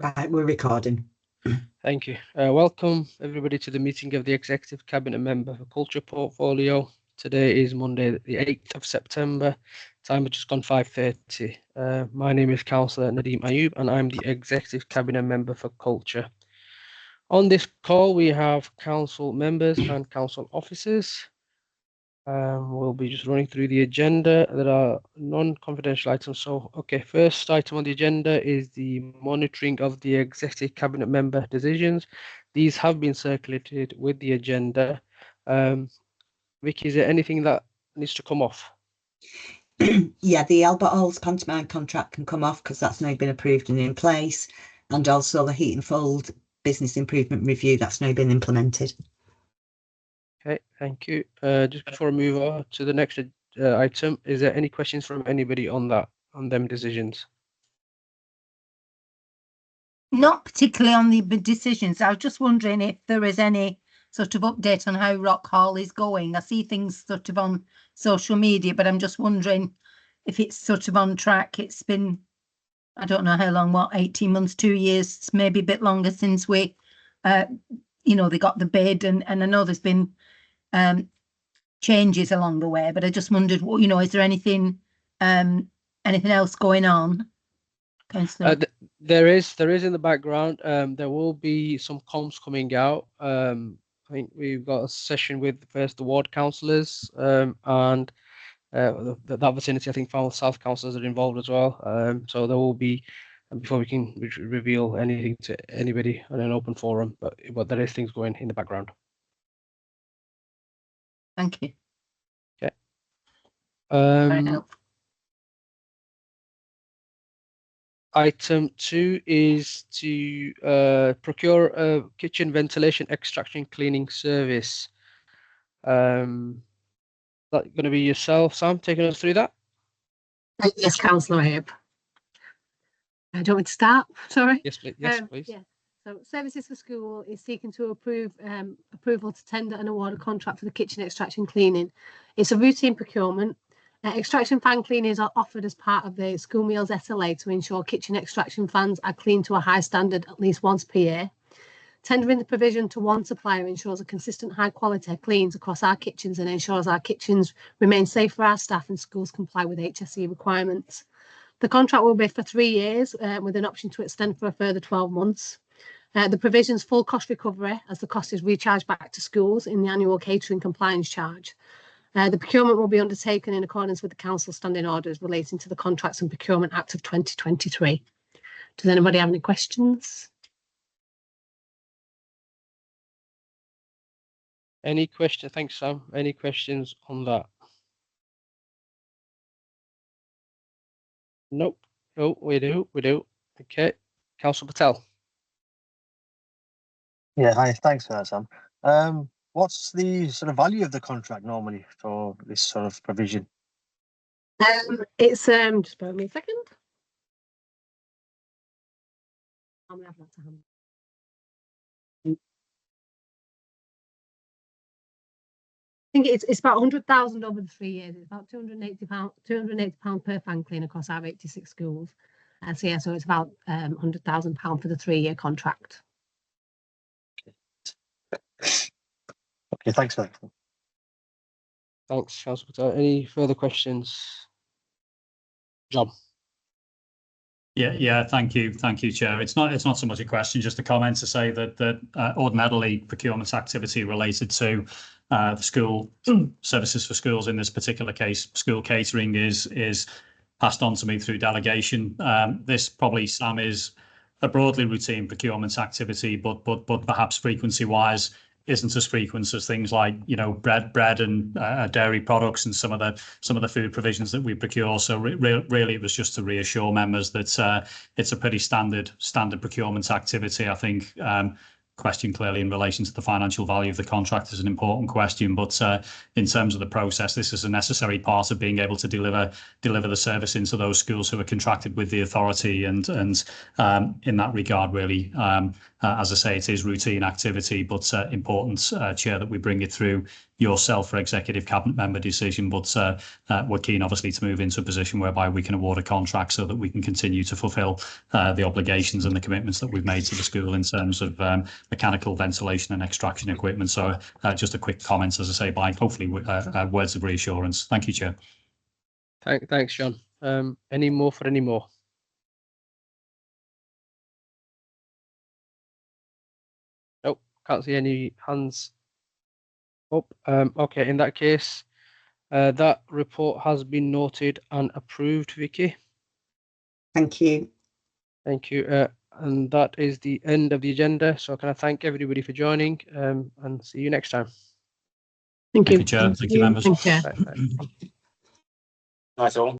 Right, we're recording. Thank you. Welcome everybody to the meeting of the Executive Cabinet Member for Culture Portfolio. Today is Monday, the 8th of September. Time has just gone 5:30. My name is Councillor Nadeem Ayub and I'm the Executive Cabinet Member for Culture. On this call, we have council members and council officers. We'll be just running through the agenda. There are non-confidential items. So, okay, first item on the agenda is the monitoring of the Executive Cabinet Member decisions. These have been circulated with the agenda. Vicky, is there anything that needs to come off? Yeah, the Albert Halls pantomime contract can come off because that's now been approved and in place. And also the Heat and Fold business improvement review, that's now been implemented. Okay, thank you. Just before I move on to the next item, is there any questions from anybody on them decisions? Not particularly on the decisions. I was just wondering if there is any sort of update on how Rock Hall is going. I see things sort of on social media, but I'm just wondering if it's sort of on track. It's been, I don't know how long, 18 months, 2 years, maybe a bit longer since we, they got the bid, and I know there's been changes along the way, but I just wondered, is there anything else going on? There is in the background. There will be some comms coming out. I think we've got a session with first the ward councillors and that vicinity. I think South councillors are involved as well. So there will be, before we can reveal anything to anybody on an open forum, but there is things going in the background. Thank you. Okay. Item 2 is to procure a kitchen ventilation extraction cleaning service. That going to be yourself, Sam, taking us through that? Yes, Councillor Ayub. Do you want me to start? Sorry. Yes, please. Yes, please. Yeah. So, Services for School is seeking to approval to tender and award a contract for the kitchen extraction cleaning. It's a routine procurement. Extraction fan cleanings are offered as part of the school meals SLA to ensure kitchen extraction fans are cleaned to a high standard at least once per year. Tendering the provision to one supplier ensures a consistent high quality cleans across our kitchens and ensures our kitchens remain safe for our staff and schools comply with HSE requirements. The contract will be for 3 years with an option to extend for a further 12 months. The provision's full cost recovery as the cost is recharged back to schools in the annual catering compliance charge. The procurement will be undertaken in accordance with the Council standing orders relating to the Contracts and Procurement Act of 2023. Does anybody have any questions? Any questions? Thanks, Sam. Any questions on that? Nope. No, we do. Okay. Councillor Patel. Yeah, hi. Thanks for that, Sam. What's the sort of value of the contract normally for this sort of provision? It's just bear with me a second. I'm gonna have that to hand. I think it's about 100,000 over the 3 years. It's about £280 per fan clean across our 86 schools. So it's about £100,000 for the 3-year contract. Okay, thanks for that. Thanks, Councillor Patel. Any further questions? John. Yeah. Thank you, Chair. It's not so much a question, just a comment to say that ordinarily procurement activity related to the school services for schools, in this particular case, school catering, is passed on to me through delegation. This probably, Sam, is a broadly routine procurement activity, but perhaps frequency-wise isn't as frequent as things like bread and dairy products and some of the food provisions that we procure. So really, it was just to reassure members that it's a pretty standard procurement activity. I think question clearly in relation to the financial value of the contract is an important question, but in terms of the process, this is a necessary part of being able to deliver the service into those schools who are contracted with the authority, and in that regard, really, as I say, it is routine activity, but important, Chair, that we bring it through yourself for executive cabinet member decision, but we're keen obviously to move into a position whereby we can award a contract so that we can continue to fulfil the obligations and the commitments that we've made to the school in terms of mechanical ventilation and extraction equipment. So just a quick comment, as I say, by hopefully words of reassurance. Thank you, Chair. Thanks, John. Any more for any more? Nope, can't see any hands up. Okay, in that case, that report has been noted and approved, Vicky. Thank you. Thank you. And that is the end of the agenda. So can I thank everybody for joining, and see you next time. Thank Thank you, Chair. Thank you, members. Thank you. Bye. Nice all.